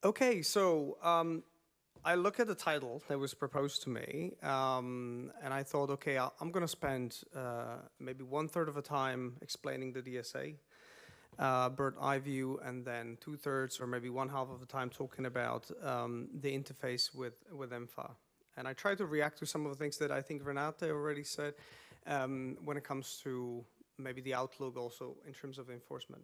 Okay, so I look at the title that was proposed to me, and I thought, okay, I'm going to spend maybe 1/3 of the time explaining the DSA, bird eye view, and then 2/3 or maybe 1/2 of the time talking about the interface with EMFA. And I try to react to some of the things that I think Renate already said when it comes to maybe the outlook also in terms of enforcement.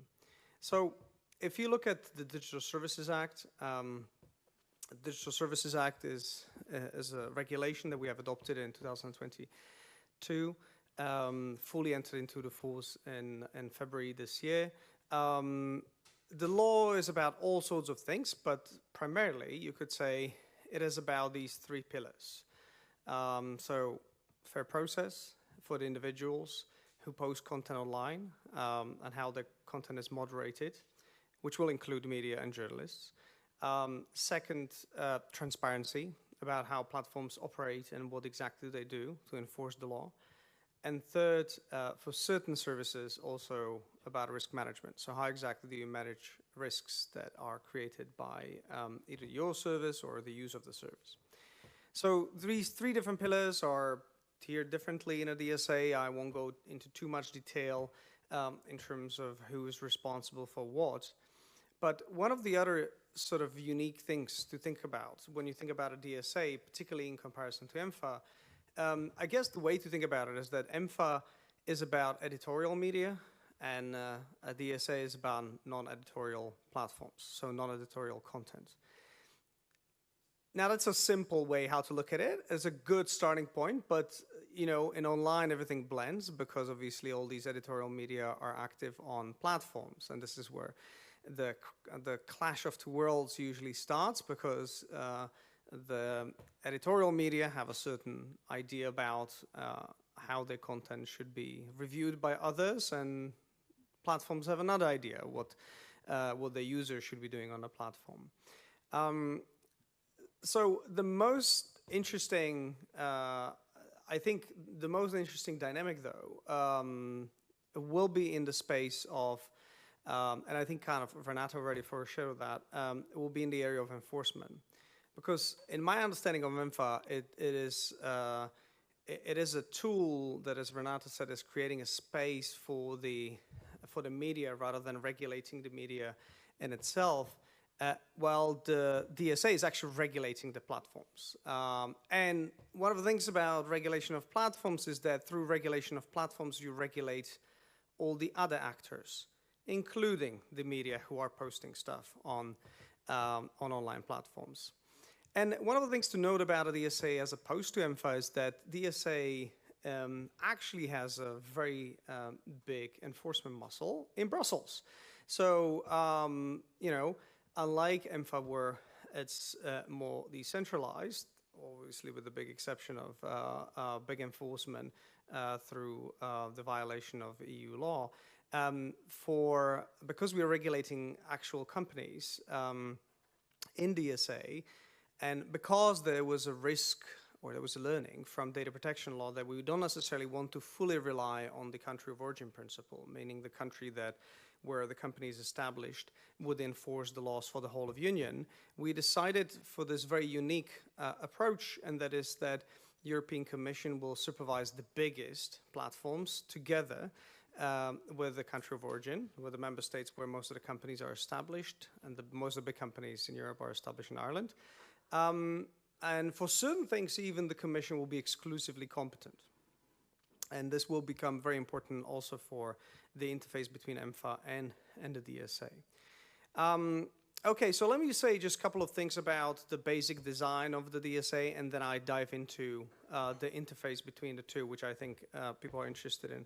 So if you look at the Digital Services Act, the Digital Services Act is a regulation that we have adopted in 2022, fully entered into the force in February this year. The law is about all sorts of things, but primarily you could say it is about these three pillars. So fair process for the individuals who post content online and how the content is moderated, which will include media and journalists. Second, transparency about how platforms operate and what exactly they do to enforce the law. And third, for certain services, also about risk management. So how exactly do you manage risks that are created by either your service or the use of the service? So these three different pillars are tiered differently in a DSA. I won't go into too much detail in terms of who is responsible for what. But one of the other sort of unique things to think about when you think about a DSA, particularly in comparison to EMFA, I guess the way to think about it is that EMFA is about editorial media and a DSA is about non-editorial platforms, so non-editorial content. Now that's a simple way how to look at it. It's a good starting point, but you know, in online everything blends because obviously all these editorial media are active on platforms, and this is where the clash of two worlds usually starts because the editorial media have a certain idea about how their content should be reviewed by others, and platforms have another idea what the user should be doing on the platform. So the most interesting, I think the most interesting dynamic though will be in the space of and I think kind of Renate already foreshadowed that, it will be in the area of enforcement. Because in my understanding of EMFA, it is a tool that, as Renate said, is creating a space for the media rather than regulating the media in itself, while the DSA is actually regulating the platforms. And one of the things about regulation of platforms is that through regulation of platforms, you regulate all the other actors, including the media who are posting stuff on online platforms. And one of the things to note about a DSA as opposed to EMFA is that DSA actually has a very big enforcement muscle in Brussels. So, you know, unlike EMFA where it's more decentralized, obviously with the big exception of big enforcement through the violation of EU law, because we are regulating actual companies in DSA, and because there was a risk or there was a learning from data protection law that we don't necessarily want to fully rely on the country of origin principle, meaning the country where the company is established would enforce the laws for the whole of Union, we decided for this very unique approach, and that is that the European Commission will supervise the biggest platforms together with the country of origin, with the member states where most of the companies are established, and most of the big companies in Europe are established in Ireland. And for certain things, even the Commission will be exclusively competent. And this will become very important also for the interface between EMFA and the DSA. Okay, so let me say just a couple of things about the basic design of the DSA, and then I dive into the interface between the two, which I think people are interested in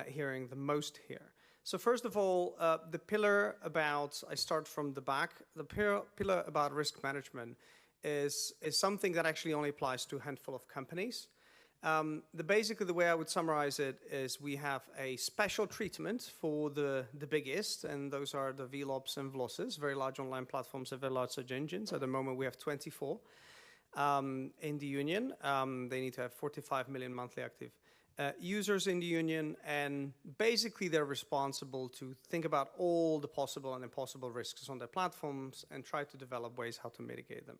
hearing the most here. So first of all, the pillar about, I start from the back, the pillar about risk management is something that actually only applies to a handful of companies. Basically the way I would summarize it is we have a special treatment for the biggest, and those are the VLOPs and VLOSs, very large online platforms and very large search engines. At the moment we have 24 in the Union. They need to have 45 million monthly active users in the union, and basically they're responsible to think about all the possible and impossible risks on their platforms and try to develop ways how to mitigate them.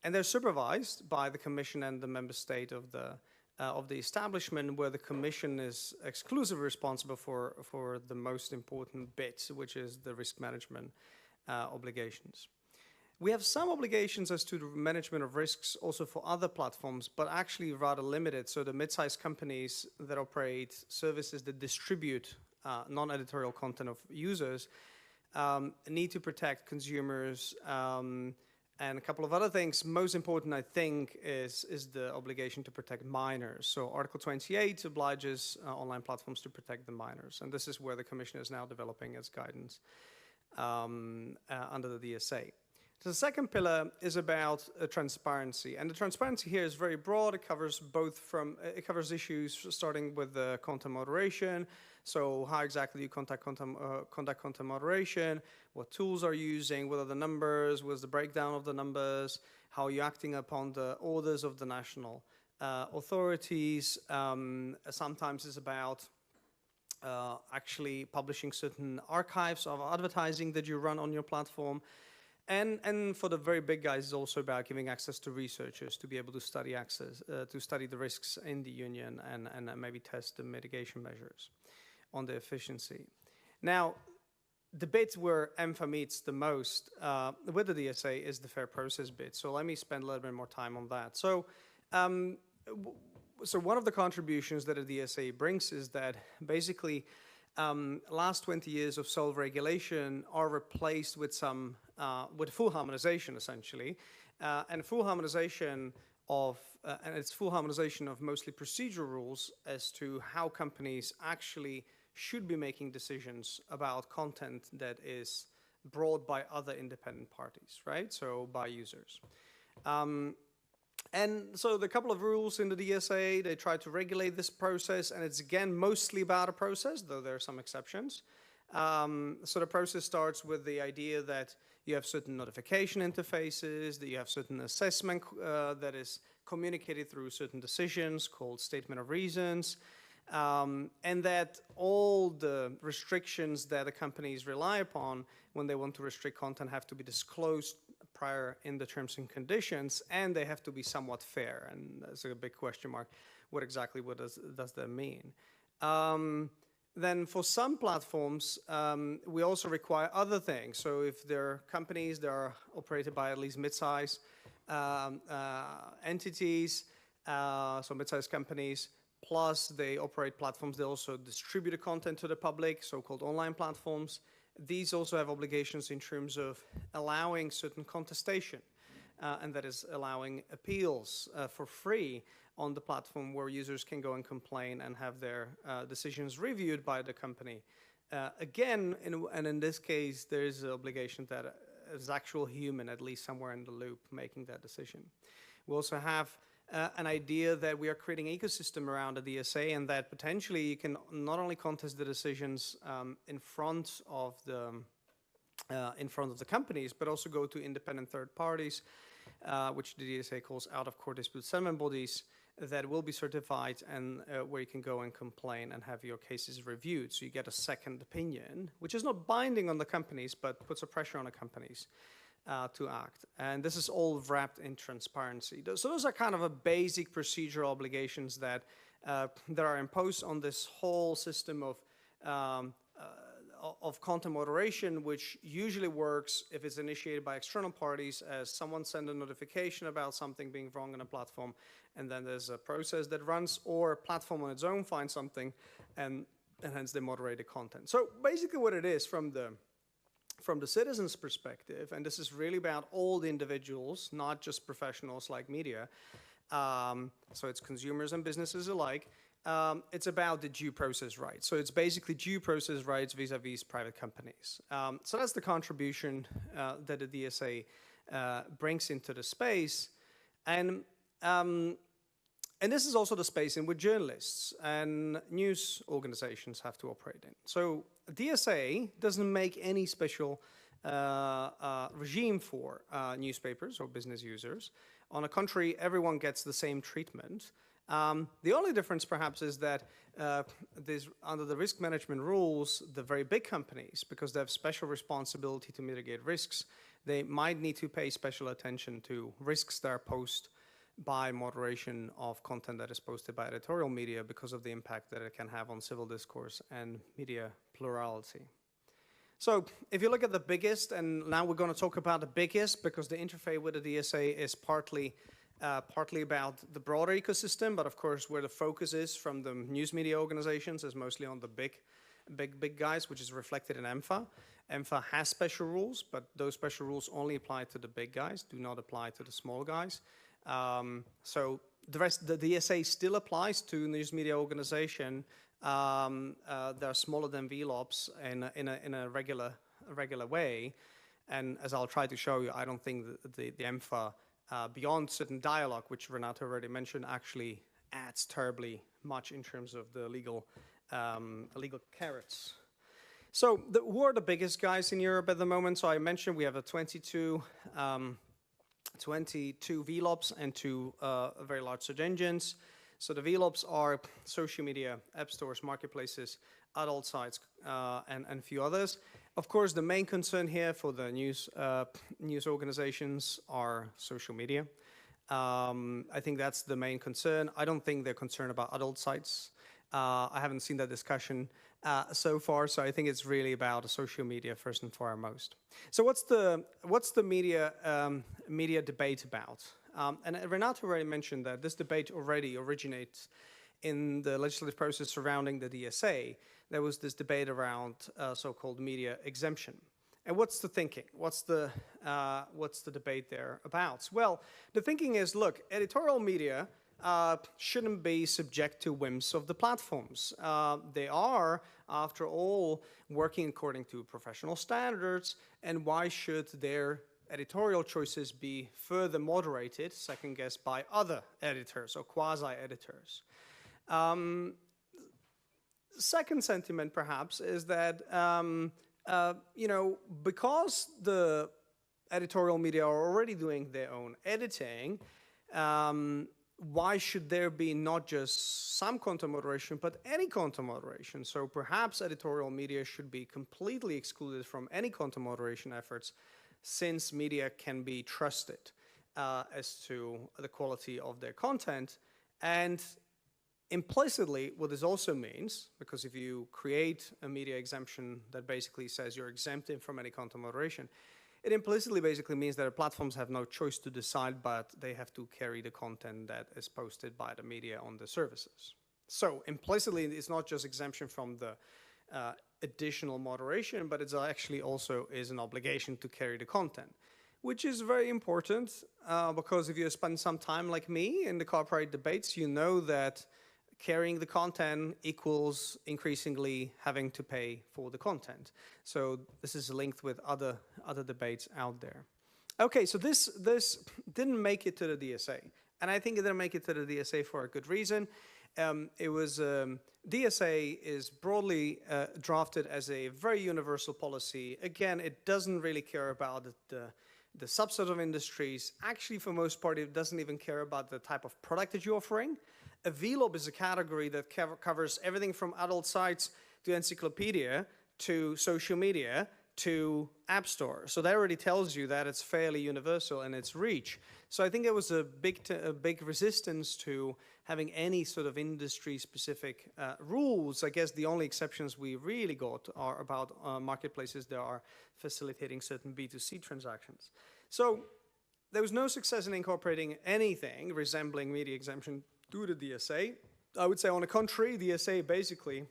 And they're supervised by the Commission and the member state of the establishment, where the Commission is exclusively responsible for the most important bit, which is the risk management obligations. We have some obligations as to the management of risks also for other platforms, but actually rather limited. So the mid-sized companies that operate services that distribute non-editorial content of users need to protect consumers, and a couple of other things. Most important, I think, is the obligation to protect minors. So Article 28 obliges online platforms to protect the minors, and this is where the Commission is now developing its guidance under the DSA. The second pillar is about transparency, and the transparency here is very broad. It covers it covers issues starting with the content moderation. So how exactly do you conduct content moderation? What tools are you using? What are the numbers? What's the breakdown of the numbers? How are you acting upon the orders of the national authorities? Sometimes it's about actually publishing certain archives of advertising that you run on your platform. And for the very big guys, it's also about giving access to researchers to be able to study the risks in the union and maybe test the mitigation measures on the efficiency. Now, the bit where EMFA meets the most with the DSA is the fair process bit. So let me spend a little bit more time on that. So, so one of the contributions that the DSA brings is that basically last 20 years of self-regulation are replaced with some with full harmonization, essentially, and full harmonization of and it's full harmonization of mostly procedural rules as to how companies actually should be making decisions about content that is brought by other independent parties, right? So by users. And so the couple of rules in the DSA, they try to regulate this process, and it's again mostly about a process, though there are some exceptions. So the process starts with the idea that you have certain notification interfaces, that you have certain assessment that is communicated through certain decisions called statement of reasons, and that all the restrictions that the companies rely upon when they want to restrict content have to be disclosed prior in the terms and conditions, and they have to be somewhat fair. And that's a big question mark. What exactly does that mean? Then for some platforms, we also require other things. So if there are companies that are operated by at least mid-size entities, so mid-size companies, plus they operate platforms, they also distribute the content to the public, so-called online platforms. These also have obligations in terms of allowing certain contestation, and that is allowing appeals for free on the platform where users can go and complain and have their decisions reviewed by the company. Again, and in this case, there is an obligation that is actual human, at least somewhere in the loop, making that decision. We also have an idea that we are creating an ecosystem around the DSA, and that potentially you can not only contest the decisions in front of the companies, but also go to independent third parties, which the DSA calls out-of-court dispute settlement bodies, that will be certified and where you can go and complain and have your cases reviewed. So you get a second opinion, which is not binding on the companies, but puts a pressure on the companies to act. And this is all wrapped in transparency. So those are kind of a basic procedural obligations that are imposed on this whole system of content moderation, which usually works if it's initiated by external parties, as someone sends a notification about something being wrong on a platform, and then there's a process that runs, or a platform on its own finds something, and hence they moderate the content. So basically what it is from the citizen's perspective, and this is really about all the individuals, not just professionals like media, so it's consumers and businesses alike, it's about the due process rights. So it's basically due process rights vis-a-vis private companies. So that's the contribution that the DSA brings into the space. And this is also the space in which journalists and news organizations have to operate in. So DSA doesn't make any special regime for newspapers or business users. On the contrary, everyone gets the same treatment. The only difference perhaps is that under the risk management rules, the very big companies, because they have special responsibility to mitigate risks, they might need to pay special attention to risks that are posed by moderation of content that is posted by editorial media because of the impact that it can have on civil discourse and media plurality. So if you look at the biggest, and now we're going to talk about the biggest because the interface with the DSA is partly about the broader ecosystem, but of course where the focus is from the news media organizations is mostly on the big guys, which is reflected in EMFA. EMFA has special rules, but those special rules only apply to the big guys, do not apply to the small guys. So the DSA still applies to news media organization. They're smaller than VLOPs in a regular way. And as I'll try to show you, I don't think the EMFA, beyond certain dialogue, which Renato already mentioned, actually adds terribly much in terms of the legal carrots. So who are the biggest guys in Europe at the moment? So I mentioned we have a 22 VLOPs and 2 very large search engines. So the VLOPs are social media, app stores, marketplaces, adult sites, and a few others. Of course, the main concern here for the news organizations are social media. I think that's the main concern. I don't think they're concerned about adult sites. I haven't seen that discussion so far, so I think it's really about social media first and foremost. So what's the media debate about? And Renato already mentioned that this debate already originates in the legislative process surrounding the DSA. There was this debate around so-called media exemption. And what's the thinking? What's the debate there about? Well, the thinking is, look, editorial media shouldn't be subject to whims of the platforms. They are, after all, working according to professional standards, and why should their editorial choices be further moderated, second-guessed by other editors or quasi-editors? Second sentiment, perhaps, is that because the editorial media are already doing their own editing, why should there be not just some content moderation, but any content moderation? So perhaps editorial media should be completely excluded from any content moderation efforts, since media can be trusted as to the quality of their content. And implicitly, what this also means, because if you create a media exemption that basically says you're exempted from any content moderation, it implicitly basically means that the platforms have no choice to decide, but they have to carry the content that is posted by the media on the services. So implicitly, it's not just exemption from the additional moderation, but it's actually also is an obligation to carry the content, which is very important because if you spend some time like me in the corporate debates, you know that carrying the content equals increasingly having to pay for the content. So this is linked with other debates out there. Okay, so this didn't make it to the DSA. And I think it didn't make it to the DSA for a good reason. DSA is broadly drafted as a very universal policy. Again, it doesn't really care about the subset of industries. Actually, for most part, it doesn't even care about the type of product that you're offering. A VLOB is a category that covers everything from adult sites to encyclopedia to social media to app store. So that already tells you that it's fairly universal in its reach. So I think there was a big resistance to having any sort of industry-specific rules. I guess the only exceptions we really got are about marketplaces that are facilitating certain B2C transactions. So there was no success in incorporating anything resembling media exemption to the DSA. I would say, on the contrary, DSA basically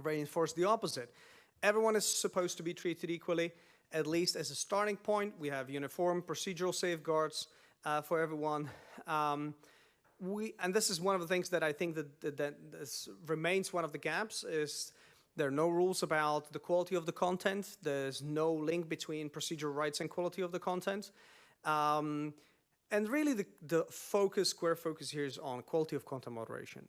reinforced the opposite. Everyone is supposed to be treated equally, at least as a starting point. We have uniform procedural safeguards for everyone. And this is one of the things that I think that this remains one of the gaps, is there are no rules about the quality of the content. There's no link between procedural rights and quality of the content. And really the square focus here is on quality of content moderation.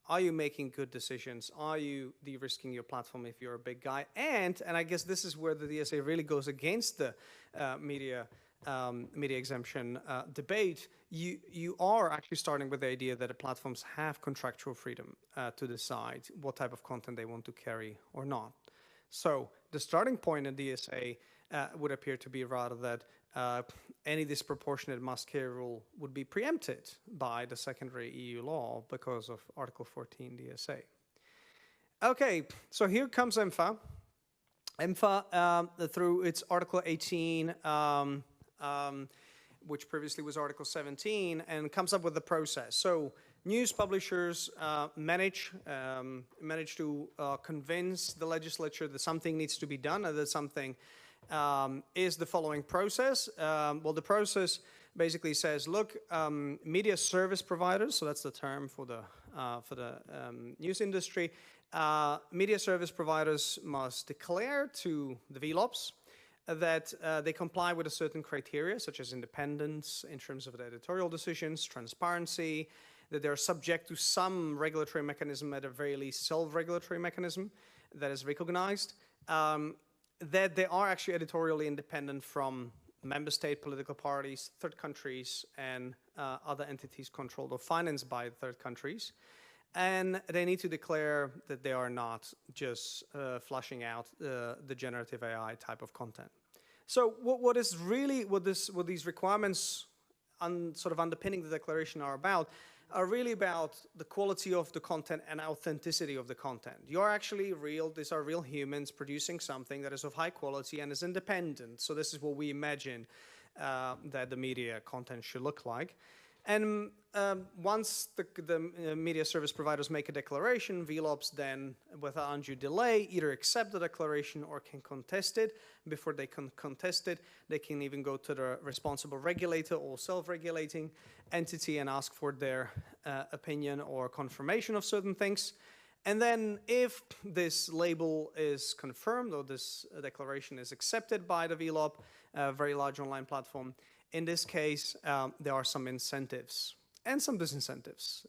Are you making good decisions? Are you de-risking your platform if you're a big guy? And I guess this is where the DSA really goes against the media media exemption debate, you are actually starting with the idea that the platforms have contractual freedom to decide what type of content they want to carry or not. So the starting point in DSA would appear to be rather that any disproportionate must carry rule would be preempted by the secondary EU law because of Article 14 DSA. Okay, so here comes EMFA. EMFA, through its Article 18, which previously was Article 17, and comes up with the process. So news publishers manage to convince the legislature that something needs to be done, and that something is the following process. Well, the process basically says, look, media service providers, so that's the term for the news industry, media service providers must declare to the VLOPs that they comply with a certain criteria, such as independence in terms of the editorial decisions, transparency, that they're subject to some regulatory mechanism, at the very least self-regulatory mechanism that is recognized, that they are actually editorially independent from member state political parties, third countries, and other entities controlled or financed by third countries. And they need to declare that they are not just flushing out the generative AI type of content. So what these requirements sort of underpinning the declaration are really about the quality of the content and authenticity of the content. You're actually real, these are real humans producing something that is of high quality and is independent. So this is what we imagine that the media content should look like. And once the media service providers make a declaration, VLOPs then, without undue delay, either accept the declaration or can contest it. Before they can contest it, they can even go to the responsible regulator or self-regulating entity and ask for their opinion or confirmation of certain things. And then if this label is confirmed or this declaration is accepted by the VLOP, a very large online platform, in this case, there are some incentives and some disincentives.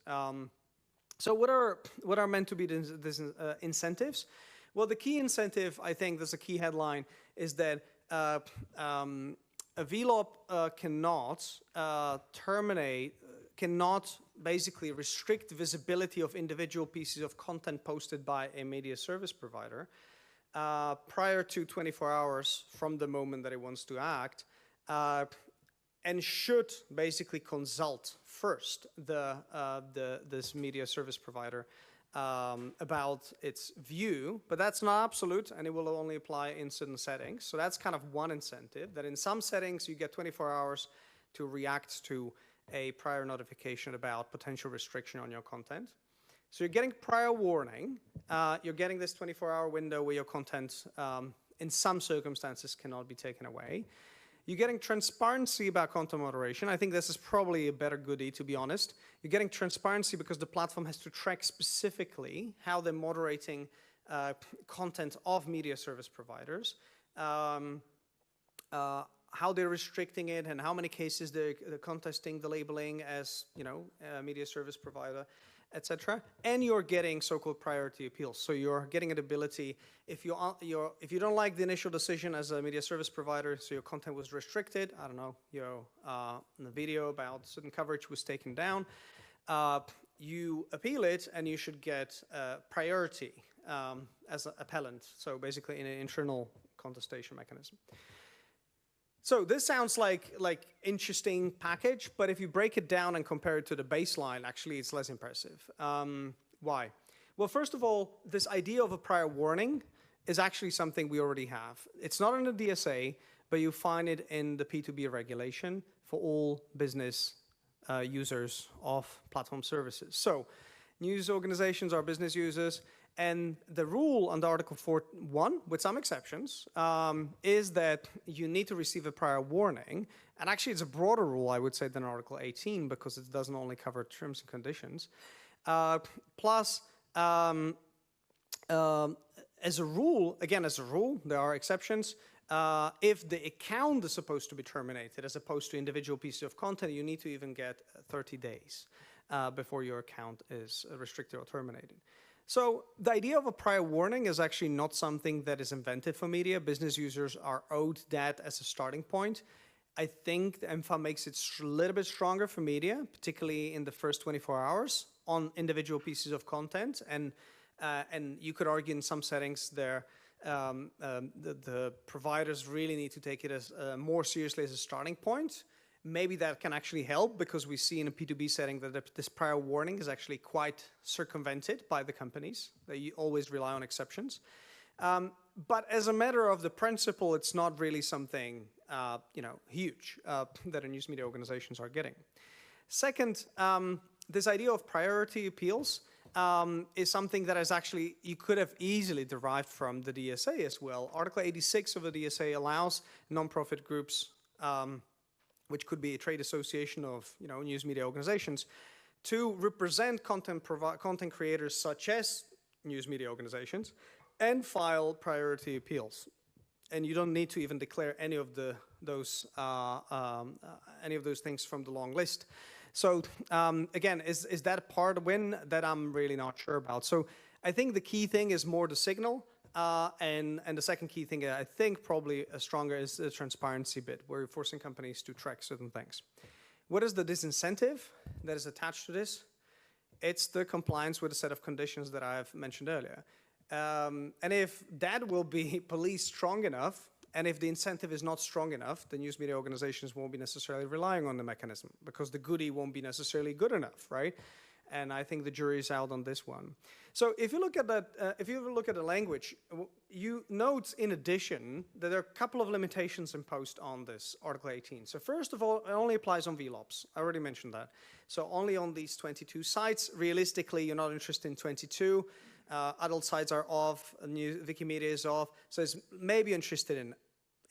So what are meant to be the incentives? Well, the key incentive, I think there's a key headline, is that a VLOP cannot basically restrict visibility of individual pieces of content posted by a media service provider prior to 24 hours from the moment that it wants to act, and should basically consult first this media service provider about its view, but that's not absolute, and it will only apply in certain settings. So that's kind of one incentive, that in some settings you get 24 hours to react to a prior notification about potential restriction on your content. So you're getting prior warning, you're getting this 24-hour window where your content in some circumstances cannot be taken away. You're getting transparency about content moderation. I think this is probably a better goodie, to be honest. You're getting transparency because the platform has to track specifically how they're moderating content of media service providers, how they're restricting it, and how many cases they're contesting the labeling as, a media service provider, etc. And you're getting so-called priority appeals. So you're getting an ability, if you don't like the initial decision as a media service provider, so your content was restricted, I don't know, the video about certain coverage was taken down, you appeal it and you should get priority as an appellant. So basically in an internal contestation mechanism. So this sounds like interesting package, but if you break it down and compare it to the baseline, actually it's less impressive. Why? Well, first of all, this idea of a prior warning is actually something we already have. It's not in the DSA, but you find it in the P2B regulation for all business users of platform services. So news organizations are business users, and the rule under Article 4.1, with some exceptions, is that you need to receive a prior warning. And actually, it's a broader rule, I would say, than Article 18, because it doesn't only cover terms and conditions. Plus, as a rule, there are exceptions. If the account is supposed to be terminated, as opposed to individual pieces of content, you need to even get 30 days before your account is restricted or terminated. So the idea of a prior warning is actually not something that is invented for media. Business users are owed that as a starting point. I think the EMFA makes it a little bit stronger for media, particularly in the first 24 hours on individual pieces of content. And you could argue in some settings there, the providers really need to take it as more seriously as a starting point. Maybe that can actually help, because we see in a P2B setting that this prior warning is actually quite circumvented by the companies. They always rely on exceptions. But as a matter of the principle, it's not really something huge that news media organizations are getting. Second, this idea of priority appeals is something that is actually, you could have easily derived from the DSA as well. Article 86 of the DSA allows nonprofit groups, which could be a trade association of news media organizations, to represent content creators such as news media organizations and file priority appeals. And you don't need to even declare any of those things from the long list. So again, is that a part of win? That I'm really not sure about. So I think the key thing is more the signal. And the second key thing, I think probably stronger, is the transparency bit, where you're forcing companies to track certain things. What is the disincentive that is attached to this? It's the compliance with a set of conditions that I've mentioned earlier. And if that will be policed strong enough, and if the incentive is not strong enough, the news media organizations won't be necessarily relying on the mechanism, because the goodie won't be necessarily good enough, right? And I think the jury's out on this one. So if you look at that, if you look at the language, you note in addition that there are a couple of limitations imposed on this Article 18. So first of all, it only applies on VLOPs. I already mentioned that. So only on these 22 sites. Realistically, you're not interested in 22. Adult sites are off, Wikimedia is off. So it's maybe interested in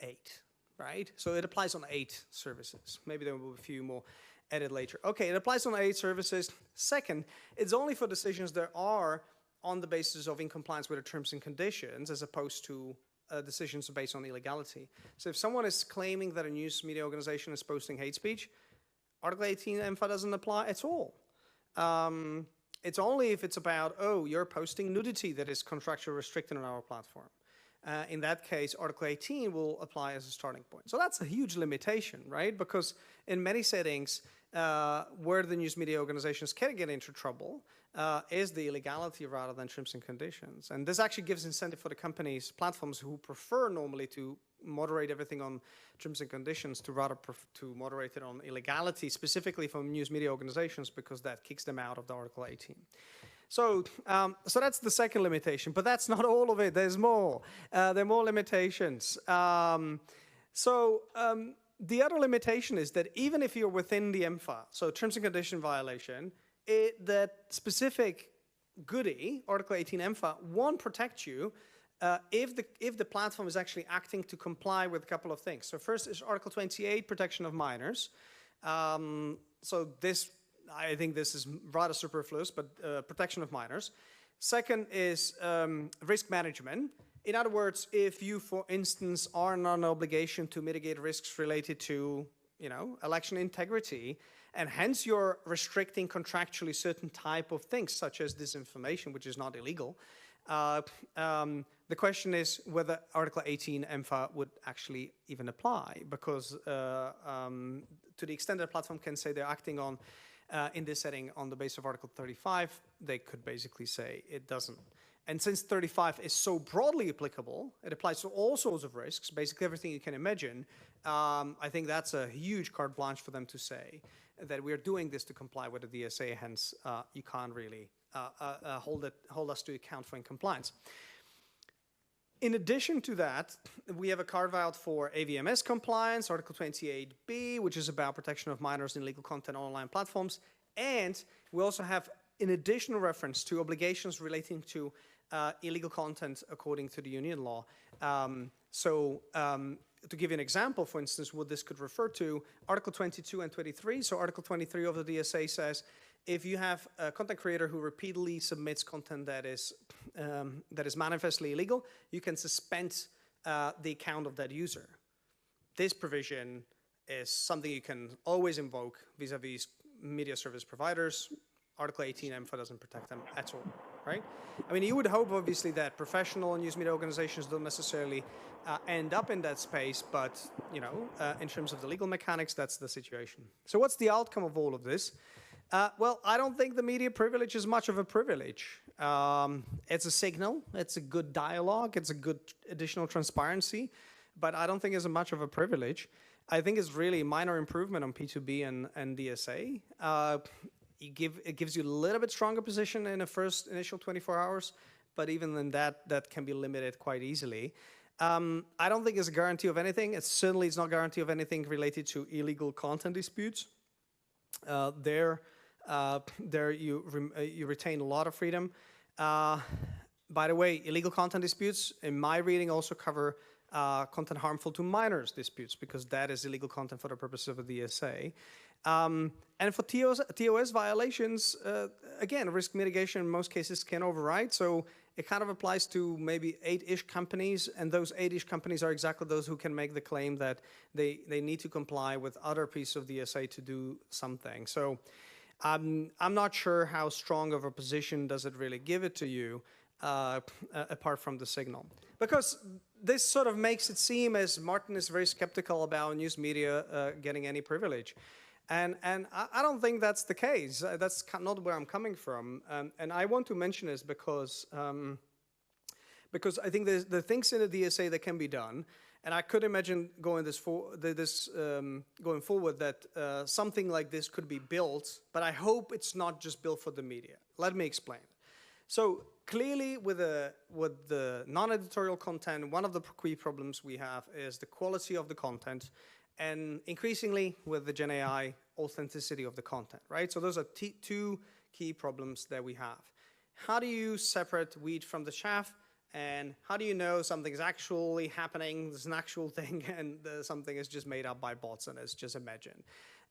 8, right? So it applies on 8 services. Maybe there will be a few more added later. Okay, it applies on 8 services. Second, it's only for decisions that are on the basis of in compliance with the terms and conditions, as opposed to decisions based on illegality. So if someone is claiming that a news media organization is posting hate speech, Article 18 EMFA doesn't apply at all. It's only if it's about, oh, you're posting nudity that is contractually restricted on our platform. In that case, Article 18 will apply as a starting point. So that's a huge limitation, right? Because in many settings where the news media organizations can get into trouble is the illegality rather than terms and conditions. And this actually gives incentive for the companies, platforms who prefer normally to moderate everything on terms and conditions to rather to moderate it on illegality, specifically from news media organizations, because that kicks them out of the Article 18. So that's the second limitation, but that's not all of it. There's more. There are more limitations. The other limitation is that even if you're within the EMFA, so terms and condition violation, that specific goodie, Article 18 EMFA, won't protect you if the platform is actually acting to comply with a couple of things. So first is Article 28, protection of minors. So this, I think this is rather superfluous, but protection of minors. Second is risk management. In other words, if you, for instance, are under an obligation to mitigate risks related to, election integrity, and hence you're restricting contractually certain type of things, such as disinformation, which is not illegal, the question is whether Article 18 EMFA would actually even apply, because to the extent that a platform can say they're acting on in this setting on the basis of Article 35, they could basically say it doesn't. And since 35 is so broadly applicable, it applies to all sorts of risks, basically everything you can imagine, I think that's a huge carte blanche for them to say that we're doing this to comply with the DSA, hence you can't really hold us to account for incompliance. In addition to that, we have a carve-out for AVMS compliance, Article 28B, which is about protection of minors in illegal content on online platforms. And we also have an additional reference to obligations relating to illegal content according to the union law. To give you an example, for instance, what this could refer to, Article 22 and 23. So Article 23 of the DSA says, if you have a content creator who repeatedly submits content that is manifestly illegal, you can suspend the account of that user. This provision is something you can always invoke vis-a-vis media service providers. Article 18 EMFA doesn't protect them at all, right? I mean, you would hope, obviously, that professional news media organizations don't necessarily end up in that space, but, in terms of the legal mechanics, that's the situation. So what's the outcome of all of this? Well, I don't think the media privilege is much of a privilege. It's a signal, it's a good dialogue, it's a good additional transparency, but I don't think it's much of a privilege. I think it's really a minor improvement on P2B and DSA. It gives you a little bit stronger position in the first initial 24 hours, but even then that can be limited quite easily. I don't think it's a guarantee of anything. It's not a guarantee of anything related to illegal content disputes. There you retain a lot of freedom. By the way, illegal content disputes, in my reading, also cover content harmful to minors disputes, because that is illegal content for the purposes of a DSA. And for TOS violations, again, risk mitigation in most cases can override. So it kind of applies to maybe 8-ish companies, and those 8-ish companies are exactly those who can make the claim that they need to comply with other pieces of DSA to do something. So I'm not sure how strong of a position does it really give it to you, apart from the signal. Because this sort of makes it seem as Martin is very skeptical about news media getting any privilege. And I don't think that's the case. That's not where I'm coming from. And I want to mention this because I think there's the things in the DSA that can be done. And I could imagine going forward that something like this could be built, but I hope it's not just built for the media. Let me explain. So clearly with the non-editorial content, one of the key problems we have is the quality of the content, and increasingly with the Gen AI, authenticity of the content, right? So those are two key problems that we have. How do you separate wheat from the chaff? And how do you know something is actually happening, there's an actual thing, and something is just made up by bots and it's just imagined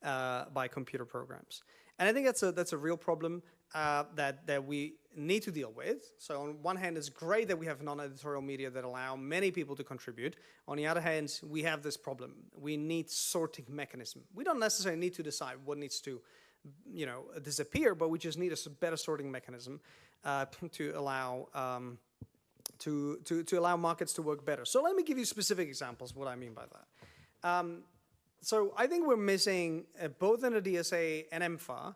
by computer programs? And I think that's a real problem that we need to deal with. So on one hand, it's great that we have non-editorial media that allow many people to contribute. On the other hand, we have this problem. We need sorting mechanism. We don't necessarily need to decide what needs to, disappear, but we just need a better sorting mechanism to allow to allow markets to work better. So let me give you specific examples of what I mean by that. So I think we're missing both in the DSA and EMFA,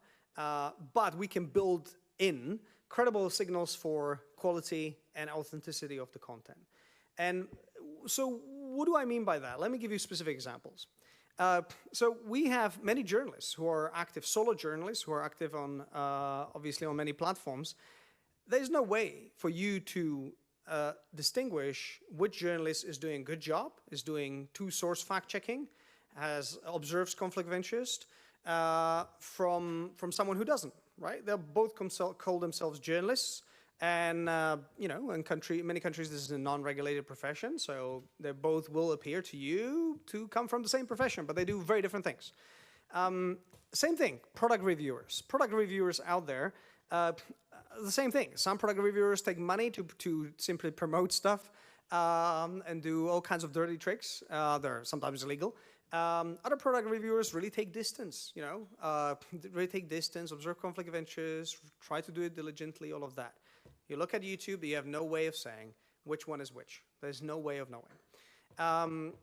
but we can build in credible signals for quality and authenticity of the content. And so what do I mean by that? Let me give you specific examples. So we have many journalists who are active, solo journalists who are active on, obviously on many platforms. There's no way for you to distinguish which journalist is doing a good job, is doing two-source fact-checking, observes conflict of interest, from someone who doesn't, right? They'll both call themselves journalists, and in many countries this is a non-regulated profession, so they both will appear to you to come from the same profession, but they do very different things. Same thing, product reviewers. Product reviewers out there, the same thing. Some product reviewers take money to simply promote stuff and do all kinds of dirty tricks. They're sometimes illegal. Other product reviewers really take distance, really take distance, observe conflict of interest, try to do it diligently, all of that. You look at YouTube, you have no way of saying which one is which. There's no way of knowing.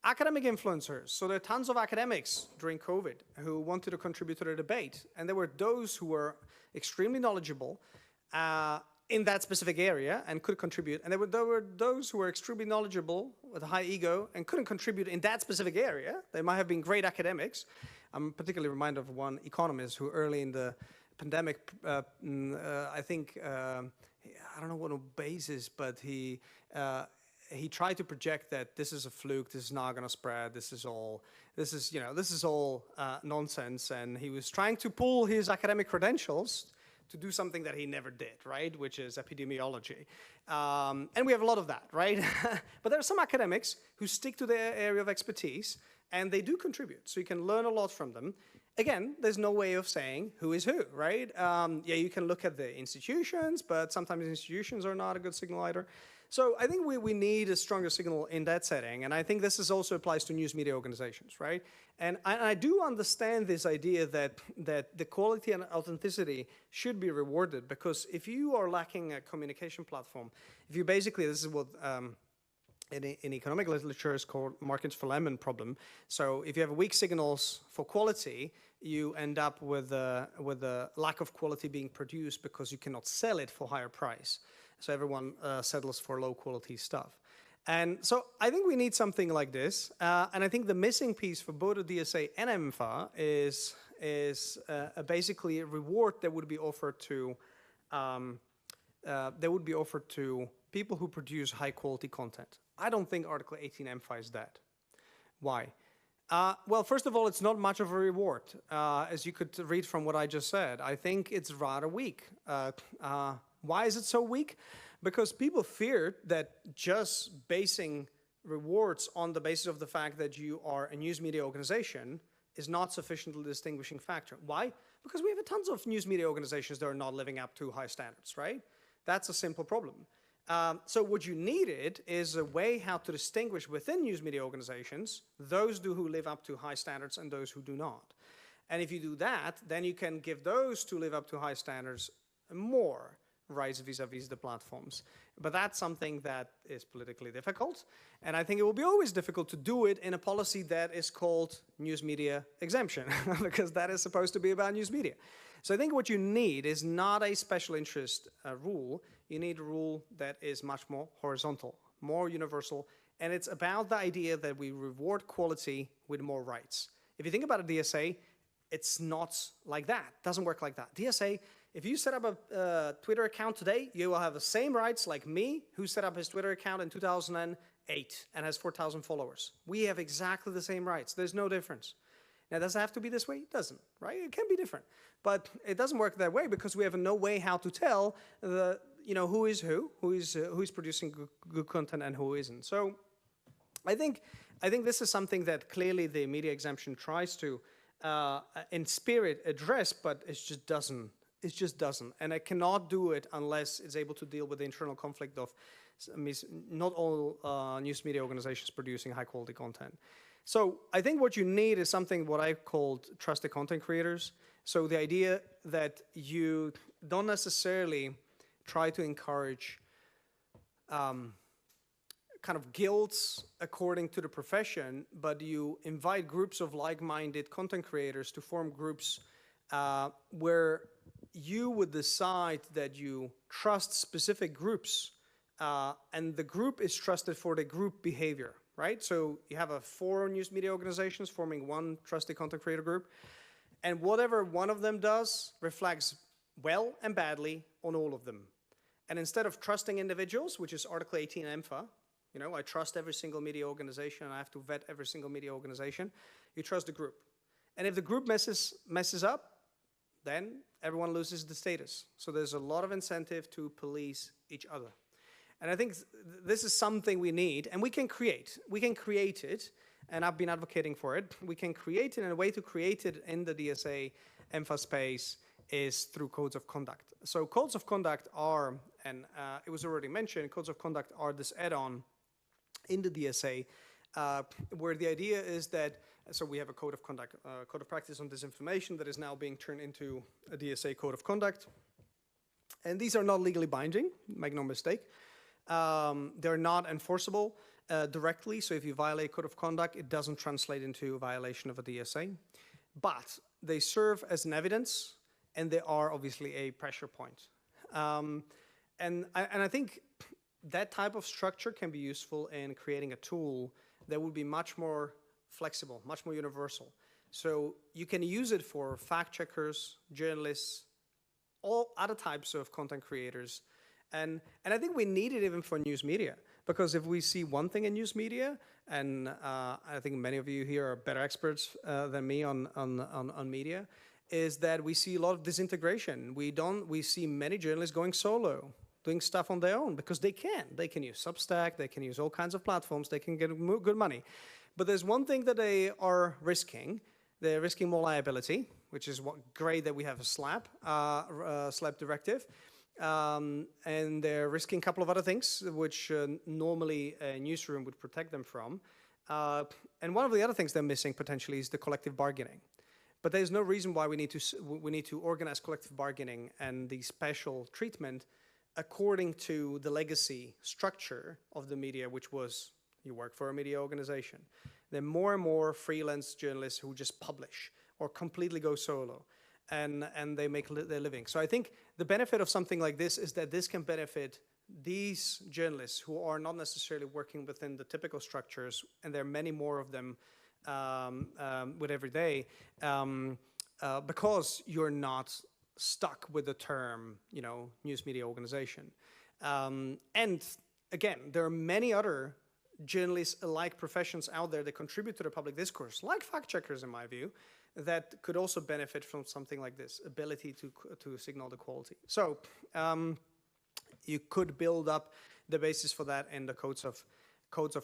Academic influencers. So there are tons of academics during COVID who wanted to contribute to the debate. And there were those who were extremely knowledgeable in that specific area and could contribute. And there were those who were extremely knowledgeable with a high ego and couldn't contribute in that specific area. They might have been great academics. I'm particularly reminded of one economist who early in the pandemic, I think, I don't know what basis, but he tried to project that this is a fluke, this is not going to spread, this is all nonsense, and he was trying to pull his academic credentials to do something that he never did, right, which is epidemiology. And we have a lot of that, right? But there are some academics who stick to their area of expertise, and they do contribute, so you can learn a lot from them. Again, there's no way of saying who is who, right? Yeah, you can look at the institutions, but sometimes institutions are not a good signal either. So I think we need a stronger signal in that setting, and I think this also applies to news media organizations, right? And I do understand this idea that the quality and authenticity should be rewarded, because if you are lacking a communication platform, if you basically, this is what in economic literature is called markets for lemon problem. So if you have weak signals for quality, you end up with a lack of quality being produced because you cannot sell it for higher price. So everyone settles for low quality stuff. And so I think we need something like this. And I think the missing piece for both the DSA and EMFA is basically a reward that would be offered to people who produce high quality content. I don't think Article 18 EMFA is that. Why? Well, first of all, it's not much of a reward, as you could read from what I just said. I think it's rather weak. Why is it so weak? Because people feared that just basing rewards on the basis of the fact that you are a news media organization is not sufficiently distinguishing factor. Why? Because we have tons of news media organizations that are not living up to high standards, right? That's a simple problem. So what you needed is a way how to distinguish within news media organizations those who live up to high standards and those who do not. And if you do that, then you can give those who live up to high standards more rights vis-a-vis the platforms. But that's something that is politically difficult. And I think it will be always difficult to do it in a policy that is called news media exemption, because that is supposed to be about news media. So I think what you need is not a special interest rule. You need a rule that is much more horizontal, more universal, and it's about the idea that we reward quality with more rights. If you think about a DSA, it's not like that. It doesn't work like that. DSA, if you set up a Twitter account today, you will have the same rights like me, who set up his Twitter account in 2008 and has 4,000 followers. We have exactly the same rights. There's no difference. Now, does it have to be this way? It doesn't, right? It can be different. But it doesn't work that way because we have no way how to tell who is producing good content and who isn't. So I think this is something that clearly the media exemption tries to, in spirit, address, but it just doesn't. It just doesn't. And it cannot do it unless it's able to deal with the internal conflict of not all news media organizations producing high quality content. So I think what you need is something what I called trusted content creators. So the idea that you don't necessarily try to encourage kind of guilds according to the profession, but you invite groups of like-minded content creators to form groups where you would decide that you trust specific groups and the group is trusted for the group behavior. Right? So you have 4 news media organizations forming one trusted content creator group, and whatever one of them does reflects well and badly on all of them. And instead of trusting individuals, which is Article 18 EMFA, I trust every single media organization and I have to vet every single media organization, you trust the group. And if the group messes up, then everyone loses the status. So there's a lot of incentive to police each other. And I think this is something we need, and we can create. We can create it, and I've been advocating for it. We can create it, and a way to create it in the DSA EMFA space is through codes of conduct. So codes of conduct are, and it was already mentioned, codes of conduct are this add-on in the DSA, where the idea is that, so we have a code of conduct, code of practice on disinformation that is now being turned into a DSA code of conduct. And these are not legally binding, make no mistake. They're not enforceable directly, so if you violate code of conduct, it doesn't translate into a violation of a DSA. But they serve as an evidence, and they are obviously a pressure point. And I think that type of structure can be useful in creating a tool that would be much more flexible, much more universal. So you can use it for fact checkers, journalists, all other types of content creators. And I think we need it even for news media, because if we see one thing in news media, and I think many of you here are better experts than me on media, is that we see a lot of disintegration. We see many journalists going solo, doing stuff on their own because they can. They can use Substack, they can use all kinds of platforms, they can get good money. But there's one thing that they are risking. They're risking more liability, which is great that we have a SLAPP directive. and they're risking a couple of other things, which normally a newsroom would protect them from. And one of the other things they're missing potentially is the collective bargaining. But there's no reason why we need to organize collective bargaining and the special treatment according to the legacy structure of the media, which was you work for a media organization. There are more and more freelance journalists who just publish or completely go solo, and they make their living. So I think the benefit of something like this is that this can benefit these journalists who are not necessarily working within the typical structures, and there are many more of them with every day, because you're not stuck with the term, news media organization. And again, there are many other journalist-alike professions out there that contribute to the public discourse, like fact-checkers, in my view, that could also benefit from something like this, ability to signal the quality. So you could build up the basis for that in the codes of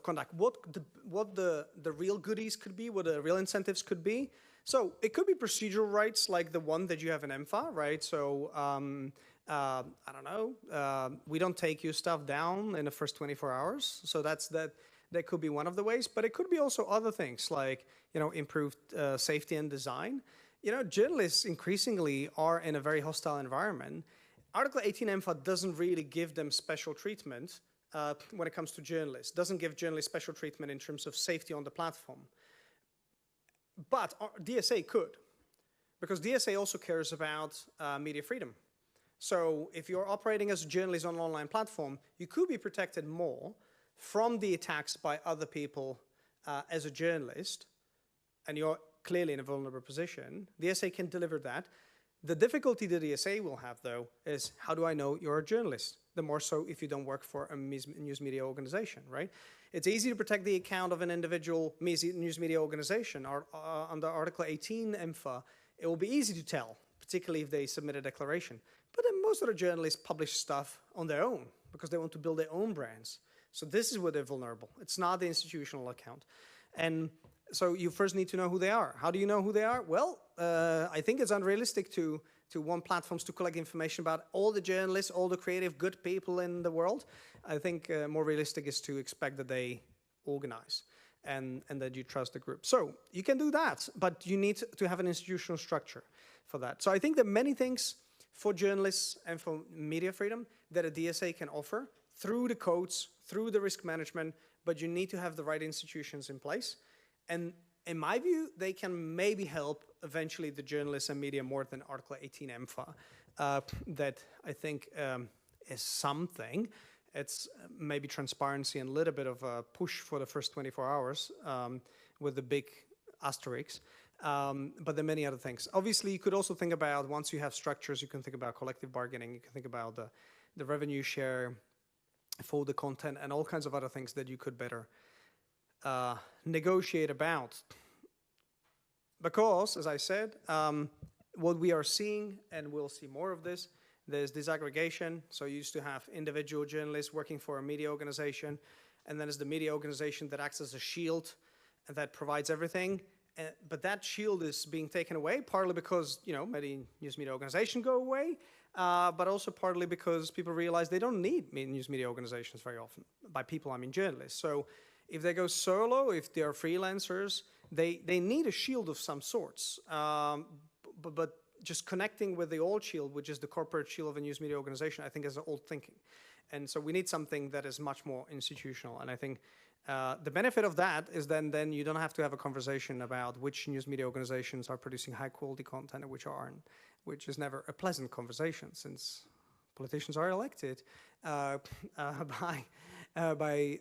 conduct. What the real goodies could be, what the real incentives could be. So it could be procedural rights like the one that you have in EMFA, right? So I don't know, we don't take your stuff down in the first 24 hours. So that could be one of the ways, but it could be also other things like, improved safety and design. Journalists increasingly are in a very hostile environment. Article 18 EMFA doesn't really give them special treatment when it comes to journalists. Doesn't give journalists special treatment in terms of safety on the platform. But DSA could, because DSA also cares about media freedom. So if you're operating as a journalist on an online platform, you could be protected more from the attacks by other people as a journalist, and you're clearly in a vulnerable position. DSA can deliver that. The difficulty the DSA will have, though, is how do I know you're a journalist? The more so if you don't work for a news media organization, right? It's easy to protect the account of an individual news media organization. Under Article 18 EMFA, it will be easy to tell, particularly if they submit a declaration. But then most of the journalists publish stuff on their own because they want to build their own brands. So this is where they're vulnerable. It's not the institutional account. And so you first need to know who they are. How do you know who they are? Well, I think it's unrealistic to want platforms to collect information about all the journalists, all the creative, good people in the world. I think more realistic is to expect that they organize and that you trust the group. So you can do that, but you need to have an institutional structure for that. So I think there are many things for journalists and for media freedom that a DSA can offer through the codes, through the risk management, but you need to have the right institutions in place. And in my view, they can maybe help eventually the journalists and media more than Article 18 EMFA. That I think is something. It's maybe transparency and a little bit of a push for the first 24 hours with the big asterisks. But there are many other things. Obviously, you could also think about, once you have structures, you can think about collective bargaining, you can think about the revenue share for the content and all kinds of other things that you could better negotiate about. Because, as I said, what we are seeing, and we'll see more of this, there's disaggregation. So you used to have individual journalists working for a media organization, and then there's the media organization that acts as a shield and that provides everything. But that shield is being taken away, partly because, many news media organizations go away, but also partly because people realize they don't need news media organizations very often. By people, I mean journalists. So if they go solo, if they are freelancers, they need a shield of some sorts. But just connecting with the old shield, which is the corporate shield of a news media organization, I think is old thinking. And so we need something that is much more institutional. And I think the benefit of that is then you don't have to have a conversation about which news media organizations are producing high quality content and which aren't, which is never a pleasant conversation, since politicians are elected by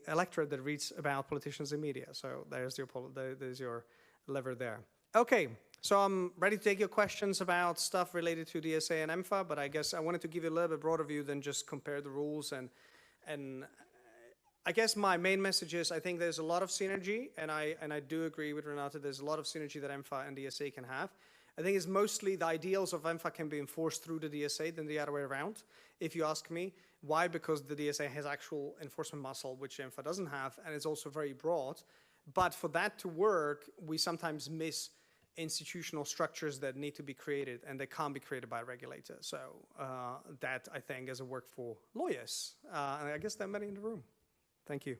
electorate that reads about politicians and media. So there's your lever there. Okay, so I'm ready to take your questions about stuff related to DSA and EMFA, but I guess I wanted to give you a little bit broader view than just compare the rules. And I guess my main message is I think there's a lot of synergy, and I do agree with Renate, there's a lot of synergy that EMFA and DSA can have. I think it's mostly the ideals of EMFA can be enforced through the DSA than the other way around, if you ask me. Why? Because the DSA has actual enforcement muscle, which EMFA doesn't have, and it's also very broad. But for that to work, we sometimes miss institutional structures that need to be created, and they can't be created by a regulator. So that, I think, is a work for lawyers. And I guess there are many in the room. Thank you.